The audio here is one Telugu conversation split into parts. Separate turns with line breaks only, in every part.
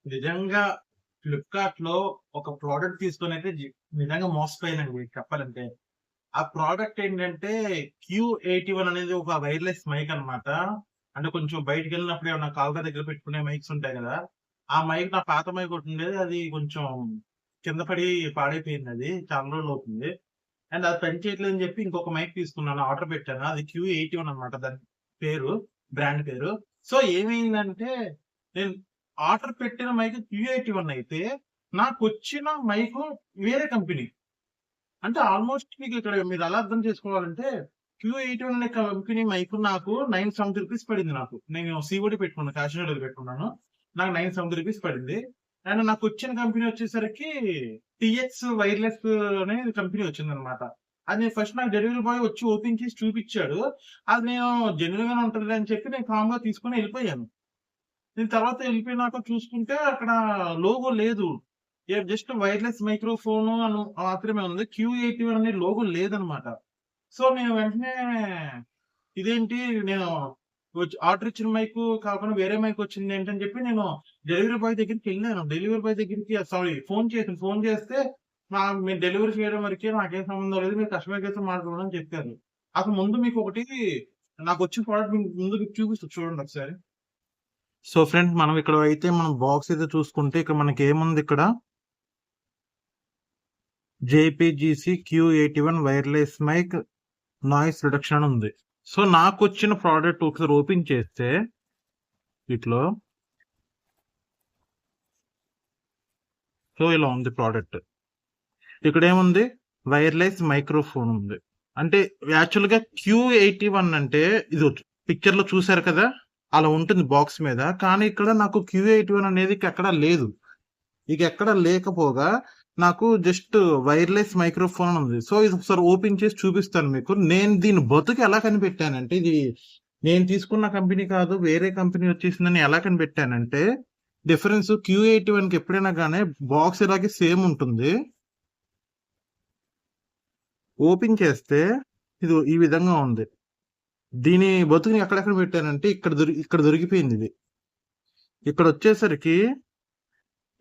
నిజంగా ఫ్లిప్‌కార్ట్‌లో ఒక ప్రోడక్ట్ తీసుకొనైతే నిజంగా మోసపోయానండి చెప్పాలంటే. ఆ ప్రోడక్ట్ ఏంటంటే క్యూ81 అనేది ఒక వైర్‌లెస్ మైక్ అన్నమాట. అంటే కొంచెం బయటికెళ్ళినప్పుడు ఏమన్నా కాలర్ దగ్గర పెట్టుకునే మైక్స్ ఉంటాయి గదా! ఆ మైక్ నా పాత మైక్ ఒకటుండేది. అది కొంచెం కింద పడి పాడైపోయిందది. చాలా రోజులవుతుంది. అండ్ అది పని చేయట్లేదని జెప్పి ఇంకొక మైక్ తీసుకున్నాను. ఆర్డర్ పెట్టాను. అది క్యూ81 అన్నమాట దాని పేరు. బ్రాండ్ పేరు. సో, ఏమైందంటే నేను ఆర్డర్ పెట్టిన మైక్ క్యూ81 అయితే నాకొచ్చిన మైకు వేరే కంపెనీ. అంటే ఆల్‌మోస్ట్ మీకిక్కడ మీరెలా అర్థం చేసుకోవాలంటే క్యూ81 అనే కంపెనీ మైకు నాకు ₹970 పడింది నాకు. నేను సీఓడీ పెట్టుకున్నాను. క్యాష్ ఆన్ డెలివరీ పెట్టుకున్నాను. నాకు ₹970 పడింది. అండ్ నాకొచ్చిన కంపెనీ వచ్చేసరికి టీఎక్స్ వైర్‌లెస్ అనే కంపెనీ వచ్చిందనమాట. అది నేను ఫస్ట్ నాకు డెలివరీ బాయ్ వచ్చి ఓపెన్ చేసి చూపిచ్చాడు. అది నేను జెన్యూన్‌గానే ఉంటదిలే అని చెప్పి నేను కామ్‌గా తీసుకొని ఎళ్ళిపోయాను. నేను తర్వాత ఎళ్ళిపోయినాక చూసుకుంటే అక్కడ లోగో లేదు. జస్ట్ వైర్‌లెస్ మైక్రోఫోను మాత్రమే ఉంది. క్యూ81 అనే లోగో లేదనమాట. సో, నేను వెంటనే ఇదేంటి నేను ఆర్డర్ ఇచ్చిన మైకు కాకుండా వేరే మైక్ వచ్చిందేంటని చెప్పి నేను డెలివరీ బాయ్ దగ్గరికెళ్ళాను. డెలివరీ బాయ్ దగ్గరికి సారీ ఫోను చేశాను. ఫోను చేస్తే మీరు డెలివరీ చేయడం వరకే నాకేం సంబంధం లేదు. మీరు కస్టమర్ కేర్‌తో మాట్లాడండి అని చెప్పారు. అసలు ముందు మీకొకటి నాకొచ్చిన ప్రొడక్ట్ ముందు మీకు చూపిస్తా చూడండి ఒకసారి. సో ఫ్రెండ్స్ మనం ఇక్కడ అయితే మనం బాక్స్ అయితే చూసుకుంటే ఇక్కడ మనకేముంది ఇక్కడ జేపీజీసీ క్యూ81 వైర్‌లెస్ మైక్ నాయిస్ రిడక్షన్ అని ఉంది. సో నాకొచ్చిన ప్రోడక్ట్ ఒకసారి ఓపెన్ చేస్తే వీటిలో సో ఇలా ఉంది ప్రోడక్ట్. ఇక్కడేముంది వైర్‌లెస్ మైక్రోఫోన్ ఉంది. అంటే యాక్చువల్‌గా క్యూ81 అంటే ఇది పిక్చర్‌లో చూసారు కదా! అలా ఉంటుంది బాక్స్ మీద. కానీ ఇక్కడ నాకు క్యూ81 అనేది ఎక్కడా లేదు. ఇక ఎక్కడ లేకపోగా నాకు జస్ట్ వైర్‌లెస్ మైక్రోఫోన్ అని ఉంది. సో ఇది ఒకసారి ఓపెన్ చేసి చూపిస్తాను మీకు. నేను దీని బతుకు ఎలా కనిపెట్టానంటే ఇది నేను తీసుకున్న కంపెనీ కాదు వేరే కంపెనీ వచ్చేసిందని ఎలా కనిపెట్టానంటే డిఫరెన్స్ క్యూ81కి ఎప్పుడైనా గానీ బాక్స్ ఇలాగే సేమ్ ఉంటుంది. ఓపెన్ చేస్తే ఇది ఈ విధంగా ఉంది. దీని బతుకుని ఎక్కడెక్కడ పెట్టానంటే ఇక్కడ దొరికిపోయింది ఇది. ఇక్కడొచ్చేసరికి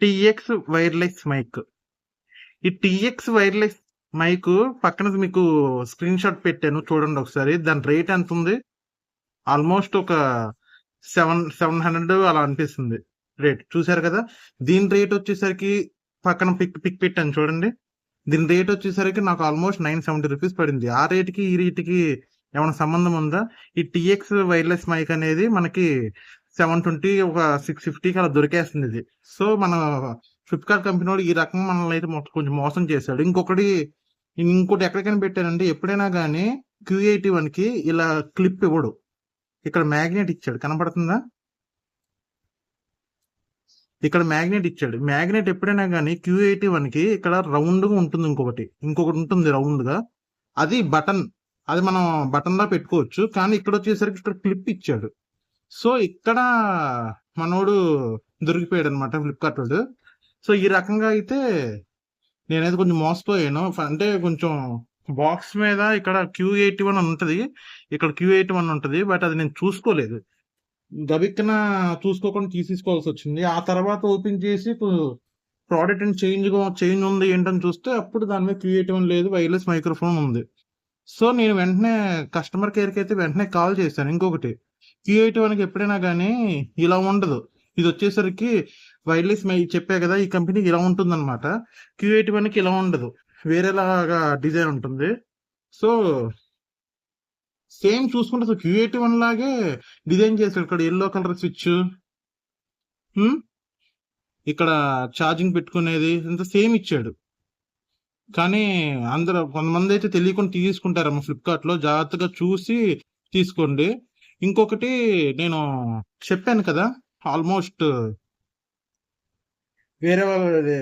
టీఎక్స్ వైర్‌లెస్ మైక్. ఈ టీఎక్స్ వైర్‌లెస్ మైక్ పక్కన మీకు స్క్రీన్ షాట్ పెట్టాను చూడండి ఒకసారి. దాని రేట్ ఎంతుంది? ఆల్మోస్ట్ ఒక 700 అలా అనిపిస్తుంది రేట్. చూసారు కదా! దీని రేట్ వచ్చేసరికి పక్కన పిక్ పెట్టాను చూడండి. దీని రేట్ వచ్చేసరికి నాకు ఆల్మోస్ట్ ₹970 పడింది. ఆ రేట్‌కి ఈ రేట్‌కి ఏమైనా సంబంధం ఉందా? ఈ టీఎక్స్ వైర్‌లెస్ మైక్ అనేది మనకి 720 ఒక 650కి అలా దొరికేస్తుంది ఇది. సో మన ఫ్లిప్‌కార్ట్ కంపెనీ వాడు ఈ రకంగా మనల్ని అయితే కొంచెం మోసం చేశాడు. ఇంకోటి ఎక్కడికైనా పెట్టానంటే ఎప్పుడైనా గానీ క్యూ81కి ఇలా క్లిప్ ఇవ్వడు. ఇక్కడ మ్యాగ్నెట్ ఇచ్చాడు కనపడుతుందా? ఇక్కడ మ్యాగ్నెట్ ఇచ్చాడు. మ్యాగ్నెట్ ఎప్పుడైనా గానీ క్యూ81కి ఇక్కడ రౌండ్‌గా ఉంటుంది ఇంకొకటి ఉంటుంది రౌండ్‌గా. అది బటన్. అది మనం బటన్‌లా పెట్టుకోవచ్చు. కానీ ఇక్కడొచ్చేసరికి ఇక్కడ క్లిప్ ఇచ్చాడు. సో ఇక్కడ మనోడు దొరికిపోయాడన్నమాట ఫ్లిప్‌కార్ట్ వాడు. సో ఈ రకంగా అయితే నేనైతే కొంచెం మోసపోయాను. అంటే కొంచెం బాక్స్ మీద ఇక్కడ క్యూ81 అని ఉంటది. ఇక్కడ క్యూ81 ఉంటది. బట్ అది నేను చూసుకోలేదు. గబిక్కన చూసుకోకుండా తీసేసుకోవాల్సొచ్చింది. ఆ తర్వాత ఓపెన్ చేసి ప్రోడక్ట్ చేంజ్ ఉంది ఏంటని చూస్తే అప్పుడు దాని మీద క్యూ81 లేదు. వైర్‌లెస్ మైక్రోఫోన్ ఉంది. సో నేను వెంటనే కస్టమర్ కేర్‌కి అయితే వెంటనే కాల్ చేశాను. ఇంకొకటి క్యూ81కి ఎప్పుడైనా గానీ ఇలా ఉండదు. ఇదొచ్చేసరికి వైర్‌లెస్ చెప్పా కదా! ఈ కంపెనీకి ఇలా ఉంటుందన్నమాట. క్యూ81కి ఇలా ఉండదు. వేరేలాగా డిజైన్ ఉంటుంది. సో సేమ్ చూసుకుంటే అసలు క్యూ81 లాగే డిజైన్ చేశాడు. ఇక్కడ యెల్లో కలర్ స్విచ్. ఇక్కడ ఛార్జింగ్ పెట్టుకునేది అంతా సేమ్ ఇచ్చాడు. కానీ కొంతమంది అయితే తెలియకుండా తీసుకుంటారమ్మ ఫ్లిప్‌కార్ట్‌లో. జాగ్రత్తగా చూసి తీసుకోండి. ఇంకొకటి నేను చెప్పాను కదా! ఆల్మోస్ట్ వేరే వాళ్ళది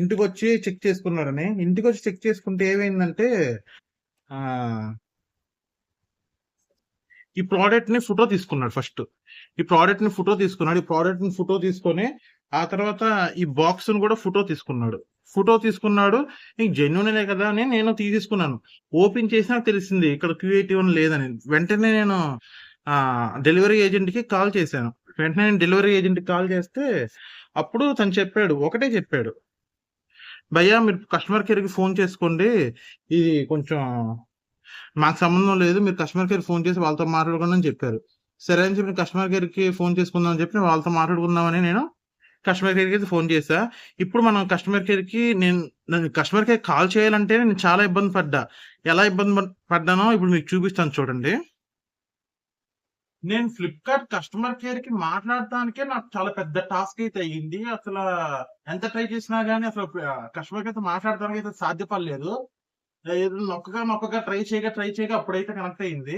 ఇంటికొచ్చి చెక్ చేసుకున్నాడని. ఇంటికొచ్చి చెక్ చేసుకుంటే ఏమైందంటే ఈ ప్రోడక్ట్‌ని ఫోటో తీసుకున్నాడు ఫస్ట్. ఈ ప్రోడక్ట్‌ని ఫోటో తీసుకొని ఆ తర్వాత ఈ బాక్స్‌ని కూడా ఫోటో తీసుకున్నాడు. ఇంక జెన్యూనే కదా అని నేను తీసేసుకున్నాను. ఓపెన్ చేసి నాకు తెలిసింది ఇక్కడ క్యూ81 లేదని. వెంటనే నేను డెలివరీ ఏజెంట్‌కి కాల్ చేశాను. వెంటనే నేను డెలివరీ ఏజెంట్‌కి కాల్ చేస్తే, అప్పుడు తను చెప్పాడు. ఒకటే చెప్పాడు. భయ్యా మీరు కస్టమర్ కేర్‌కి ఫోన్ చేసుకోండి. ఇది కొంచెం మాకు సంబంధం లేదు. మీరు కస్టమర్ కేర్‌కి ఫోన్ చేసి వాళ్ళతో మాట్లాడుకోండి అని చెప్పారు. సరే అని చెప్పి కస్టమర్ కేర్‌కి ఫోన్ చేసుకుందాం అని చెప్పి వాళ్ళతో మాట్లాడుకుందామని నేను కస్టమర్ కేర్‌కి అయితే ఫోన్ చేశా. ఇప్పుడు మనం కస్టమర్ కేర్‌కి నేను కస్టమర్ కేర్‌కి కాల్ చేయాలంటే నేను చాలా ఇబ్బంది పడ్డా. ఎలా ఇబ్బంది పడ్డానో ఇప్పుడు మీకు చూపిస్తాను చూడండి. నేను ఫ్లిప్‌కార్ట్ కస్టమర్ కేర్‌కి మాట్లాడటానికే నాకు చాలా పెద్ద టాస్క్ అయితే అయ్యింది. ఎంత ట్రై చేసినా గాని కస్టమర్ కేర్‌తో మాట్లాడటానికైతే సాధ్యపడలేదు. ఏదో నొక్కగా ట్రై చేయగా అప్పుడైతే కనెక్ట్ అయింది.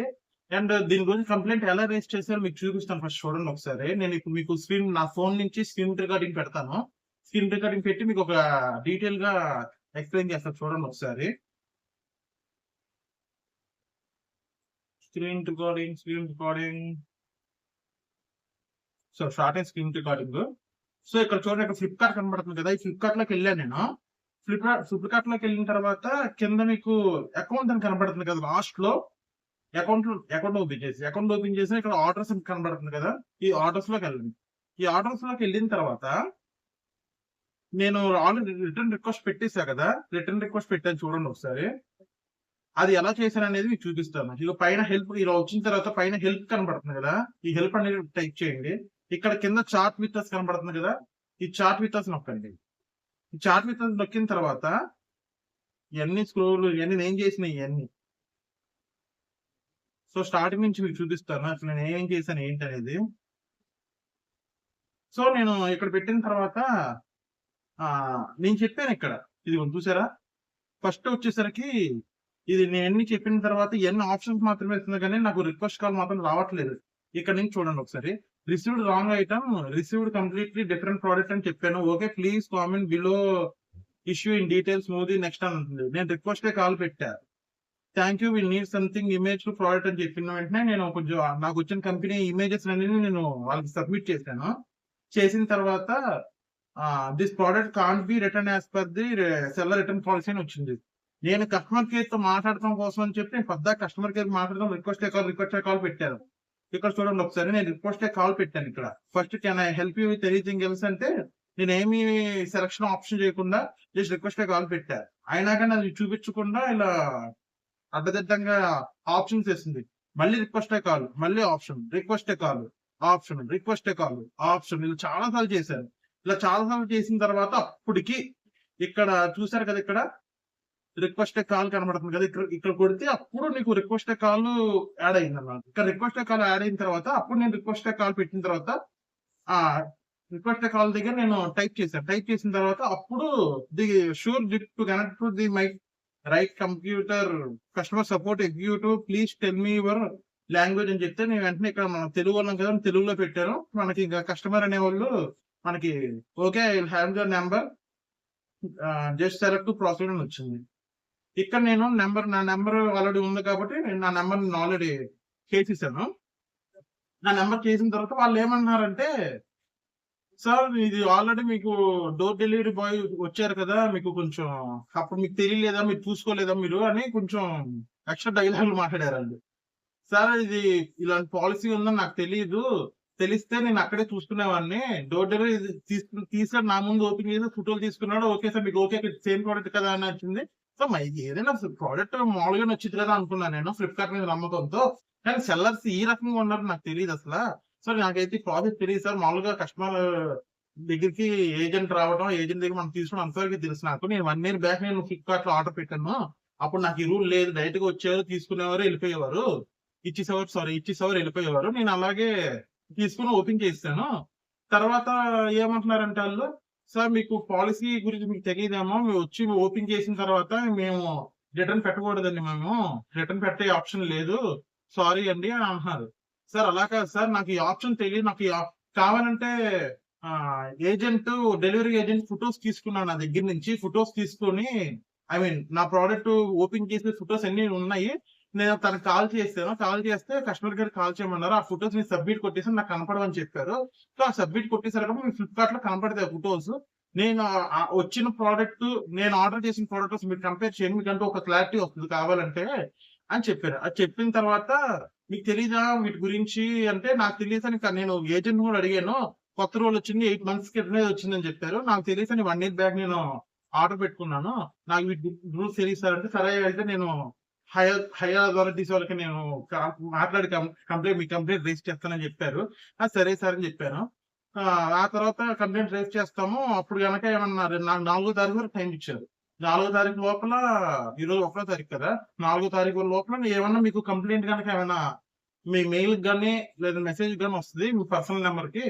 అండ్ దీని గురించి కంప్లెయింట్ ఎలా రైజ్ చేశారో మీకు చూపిస్తాను ఫస్ట్ చూడండి ఒకసారి. నేను ఇప్పుడు మీకు నా ఫోన్ నుంచి స్క్రీన్ రికార్డింగ్ పెడతాను. స్క్రీన్ రికార్డింగ్ పెట్టి మీకు ఒక డీటెయిల్‌గా ఎక్స్‌ప్లెయిన్ చేస్తాను చూడండి ఒకసారి. Screen recording. So, short and screen recording. So, ఇక్కడ చూడండి ఇక్కడ ఫ్లిప్‌కార్ట్ కనబడుతుంది కదా! ఈ ఫ్లిప్‌కార్ట్‌లోకెళ్ళాను నేను. ఫ్లిప్‌కార్ట్‌లోకెళ్ళిన తర్వాత కింద మీకు అకౌంట్ అని కనబడుతుంది కదా! లాస్ట్‌లో అకౌంట్ ఓపెన్ చేసి ఇక్కడ ఆర్డర్స్ అని కనబడుతుంది కదా! ఈ ఆర్డర్స్‌లోకెళ్ళండి. ఈ ఆర్డర్స్‌లోకెళ్ళిన తర్వాత నేను ఆల్రెడీ రిటర్న్ రిక్వెస్ట్ పెట్టేసా కదా! రిటర్న్ రిక్వెస్ట్ పెట్టాను చూడండి ఒకసారి. అది ఎలా చేశాననేది మీకు చూపిస్తాను. ఇగో పైన హెల్ప్ ఇలా వచ్చిన తర్వాత పైన హెల్ప్ కనబడుతుంది కదా! ఈ హెల్ప్ అనేది టైప్ చేయండి. ఇక్కడ కింద చాట్ విత్ అస్ కనబడుతుంది కదా! ఈ చాట్ విత్ అస్ నొక్కండి. ఈ చాట్ విత్ అస్ నొక్కిన తర్వాత ఇయన్నీ నేను చేసినయి ఇయన్నీ. సో, స్టార్టింగ్ నుంచి మీకు చూపిస్తాను. అసలు నేను ఏమేం చేశాను ఏంటనేది. సో, నేను ఇక్కడ పెట్టిన తర్వాత నేను చెప్పానిక్కడ. ఇదిగోండి చూసారా? ఫస్ట్ వచ్చేసరికి ఇది నేనన్నీ చెప్పిన తర్వాత ఇయన్నీ ఆప్షన్స్ మాత్రమే ఇస్తుంది గానీ, నాకు రిక్వెస్ట్ కాల్ మాత్రం రావట్లేదు. ఇక్కడ నుంచి చూడండి ఒకసారి. రిసీవ్డ్ కంప్లీట్‌లీ డిఫరెంట్ ప్రొడక్ట్ అని చెప్పాను. Okay. Please comment below issue in details move next అని ఉంటుంది. నేను రిక్వెస్టే కాల్ పెట్టా. Thank you. Will need something image to product అని చెప్పిన వెంటనే నేను కొంచెం నాకొచ్చిన కంపెనీ ఇమేజెస్ అన్నిని నేను వాళ్ళకి సబ్మిట్ చేశాను. చేసిన తర్వాత this product can't be return as per the seller return policy అని వచ్చింది. నేను కస్టమర్ కేర్‌తో మాట్లాడటం కోసం అని చెప్పి నేను పద్దాక కస్టమర్ కేర్ మాట్లాడడం రిక్వెస్ట్ కాల్ పెట్టాను. ఇక్కడ చూడండి ఒకసారి నేను రిక్వెస్ట్ కాల్ పెట్టాను ఇక్కడ. First can I help you with anything else అంటే నేనేమి సెలక్షన్ ఆప్షన్ చేయకుండా జస్ట్ రిక్వెస్ట్ కాల్ పెట్టా. అయినా గాని అది చూపించకుండా ఇలా అడ్డదిడ్డంగా ఆప్షన్స్ ఇస్తుంది. మళ్ళీ రిక్వెస్ట్ కాల్, మళ్ళీ ఆప్షన్, రిక్వెస్ట్ కాల్, ఆప్షన్ ఇలా చాలా సార్లు చేశాను. ఇలా చాలా సార్లు చేసిన తర్వాత అప్పటికి ఇక్కడ చూసారు కదా! ఇక్కడ రిక్వెస్ట్ కాల్ కనబడుతుంది కదా! ఇక్కడ కొడితే అప్పుడు నీకు రిక్వెస్ట్ కాల్ యాడ్ అయిందన్నమాట. ఇక్కడ రిక్వెస్ట్ కాల్ యాడ్ అయిన తర్వాత అప్పుడు నేను రిక్వెస్ట్ కాల్ పెట్టిన తర్వాత రిక్వెస్ట్ కాల్ దగ్గర నేను టైప్ చేశాను. టైప్ చేసిన తర్వాత అప్పుడు the sure to connect to the my right computer customer support executive please tell me your language అని చెప్తే నేను వెంటనే ఇక్కడ మనం తెలుగు వాళ్ళం కదా! తెలుగులో పెట్టాను. మనకి ఇంకా కస్టమర్ అనేవాళ్ళు మనకి okay. I will have your number just select to proceed అని వచ్చింది. ఇక్కడ నేను నా నంబర్ ఆల్రెడీ ఉంది కాబట్టి నేను నా నంబర్‌ని ఆల్రెడీ చేసేసాను. నా నంబర్ చేసిన తర్వాత వాళ్ళేమన్నారంటే, "సార్ ఇది ఆల్రెడీ మీకు డోర్ డెలివరీ బాయ్ వచ్చారు కదా! మీకు కొంచెం అప్పుడు మీకు తెలియలేదా? మీరు చూసుకోలేదా మీరు?" అని కొంచెం ఎక్స్‌ట్రా డైలాగులు మాట్లాడారండి. "సార్ ఇది ఇలాంటి పాలిసీ ఉందని నాకు తెలీదు. తెలిస్తే నేను అక్కడే చూసుకునేవాడిని. డోర్ డెలివరీ తీసాడు నా ముందు ఓపెన్ చేసి ఫోటోలు తీసుకున్నాడు. ఓకే సార్ మీకు ఓకే సేమ్ ప్రొడక్ట్ కదా!" అని వచ్చింది. సో, ఏదైనా ప్రొడక్ట్ మామూలుగానే వచ్చిద్ది కదా అనుకున్నాను నేను ఫ్లిప్‌కార్ట్ మీద నమ్మకంతో. కానీ సెల్లర్స్ ఈ రకంగా ఉన్నారని నాకు తెలీదసల. సో, నాకైతే ఈ ప్రాసెస్ తెలీదు సార్. మామూలుగా కస్టమర్ దగ్గరికి ఏజెంట్ రావడం, ఏజెంట్ దగ్గర మనం తీసుకోవడం అంతవరకే తెలుసు నాకు. నేను 1 ఇయర్ బ్యాక్ నేను ఫ్లిప్‌కార్ట్‌లో ఆర్డర్ పెట్టాను. అప్పుడు నాకు ఈ రూల్ లేదు. డైరెక్ట్‌గా వచ్చేవారు, తీసుకునేవారు, ఎళ్ళిపోయేవారు. ఇచ్చేసేవారు, ఎళ్ళిపోయేవారు. నేను అలాగే తీసుకొని ఓపెన్ చేసేసాను. తర్వాత ఏమంటున్నారంటే ఆళ్ళు, "సార్ మీకు పాలిసీ గురించి మీకు తెలీదేమో. వచ్చి ఓపెన్ చేసిన తర్వాత మేము రిటర్న్ పెట్టకూడదండి మేము. రిటర్న్ పెట్టే ఆప్షన్ లేదు. సారీ అండి" అని అంటున్నారు. సార్ అలా కాదు సార్. నాకు ఈ ఆప్షన్ తెలీదు. నాకు కావాలంటే డెలివరీ ఏజెంట్ ఫోటోస్ తీసుకున్నాను నా దగ్గర నుంచి. ఫోటోస్ తీసుకొని ఐ మీన్ నా ప్రొడక్ట్ ఓపెన్ చేసిన ఫోటోస్ అన్నీ ఉన్నాయి. నేను తనకి కాల్ చేశాను. కాల్ చేస్తే కస్టమర్ కేర్‌కి కాల్ చేయమన్నారు. ఆ ఫోటోస్ నేను సబ్మిట్ కొట్టేసాను. నాకు కనపడవని చెప్పారు. సో, ఆ సబ్మిట్ కొట్టేసారు కాబట్టి మీకు ఫ్లిప్‌కార్ట్‌లో కనపడతాయి ఆ ఫోటోస్. నేను వచ్చిన ప్రొడక్ట్ నేను ఆర్డర్ చేసిన ప్రొడక్ట్స్ మీరు కంపేర్ చేయండి. మీకంటూ ఒక క్లారిటీ వస్తది కావాలంటే. అని చెప్పారు. అది చెప్పిన తర్వాత "మీకు తెలీదా వీటి గురించి" అంటే, "నాకు తెలీదని నేను ఏజెంట్‌ని కూడా అడిగాను. కొత్త రూల్ వచ్చింది. 8 మంత్స్ క్రితమే వచ్చిందని చెప్పారు. నాకు తెలీదని 1 ఇయర్ బ్యాక్ నేను ఆర్డర్ పెట్టుకున్నాను. నాకు వీటి రూల్స్ తెలీదు సార్" అంటే, "సరే అయితే నేను హైయర్ అథారిటీస్ వాళ్ళకి నేను క మాట్లాడి మీ కంప్లెయింట్ రైజ్ చేస్తానని" చెప్పారు. సరే సార్ అని చెప్పాను. ఆ తర్వాత కంప్లెయింట్ రైజ్ చేస్తాము. అప్పుడు గనక ఏమన్నా నాకు 4 తారీఖు వరకు టైమ్ ఇచ్చారు. 4 తారీఖు లోపల ఈరోజు 1 తారీఖు కదా! 4 తారీఖు లోపల ఏమన్నా మీకు కంప్లెయింట్ గనక ఏమన్నా మీ మెయిల్‌కి గాని, లేదా మెసేజ్‌కి గాని వస్తది. మీ పర్సనల్ నంబర్‌కి.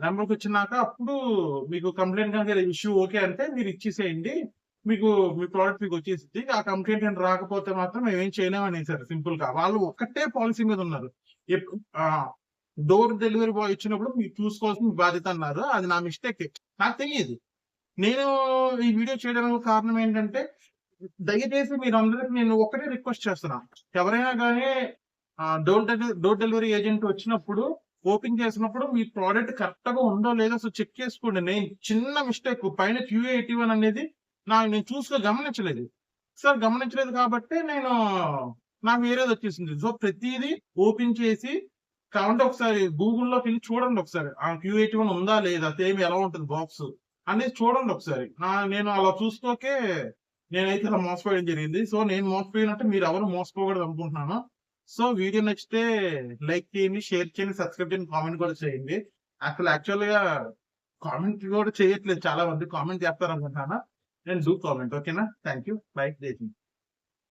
నంబర్‌కొచ్చినాక అప్పుడు మీకు కంప్లెయింట్ గనక ఇష్యూ ఓకే అంటే మీరు ఇచ్చేసేయండి. మీకు మీ ప్రొడక్ట్ మీకొచ్చేసిద్ది. ఆ కంప్లెయింట్ గాని రాకపోతే మాత్రం మేమేం చేయలేం అనేసారు సింపుల్‌గా. వాళ్ళు ఒక్కటే పాలిసీ మీద ఉన్నారు. ఎప్ ఆహ్, డోర్ డెలివరీ బాయ్ ఇచ్చినప్పుడు మీరు చూసుకోవాల్సిన మీ బాధ్యత అన్నారు. అది నా మిస్టేకే. నాకు తెలీదు. నేను ఈ వీడియో చేయడానికి కారణం ఏంటంటే, దయచేసి మీరందరికి నేను ఒక్కటే రిక్వెస్ట్ చేస్తున్నా. ఎవరైనా గాని డోర్ డెలివరీ ఏజెంట్ వచ్చినప్పుడు, ఓపెన్ చేసినప్పుడు మీ ప్రొడక్ట్ కరెక్ట్‌గా ఉందో లేదో అసలు చెక్ చేసుకోండి. నేను చిన్న మిస్టేక్ పైన QA81 అనేది నేను గమనించలేదు. గమనించలేదు కాబట్టే నాకు వేరేదొచ్చేసింది. సో, ప్రతీదీ ఓపెన్ చేసి కావాలంటే ఒకసారి గూగుల్‌లోకెళ్లి చూడండి ఒకసారి. ఆ QA81 ఉందా లేదా? సేమ్ ఎలా ఉంటది బాక్సు అనేది చూడండి ఒకసారి. నేను అలా చూసుకోకే నేనైతే ఇలా మోసపోవడం జరిగింది. సో, నేను మోసపోయినట్టు మీరెవరు మోసపోకూడదనుకుంటున్నాను. సో, వీడియో నచ్చితే లైక్ చేయండి, షేర్ చేయండి, సబ్స్క్రైబ్ చేయండి, కామెంట్ కూడా చేయండి. యాక్చువల్‌గా కామెంట్ కూడా చేయట్లేదు చాలా మంది. కామెంట్ చేస్తారనుకుంటున్నాను. నేను కామెంట్ ఓకేనా? Thank you. బై. జై హింద్.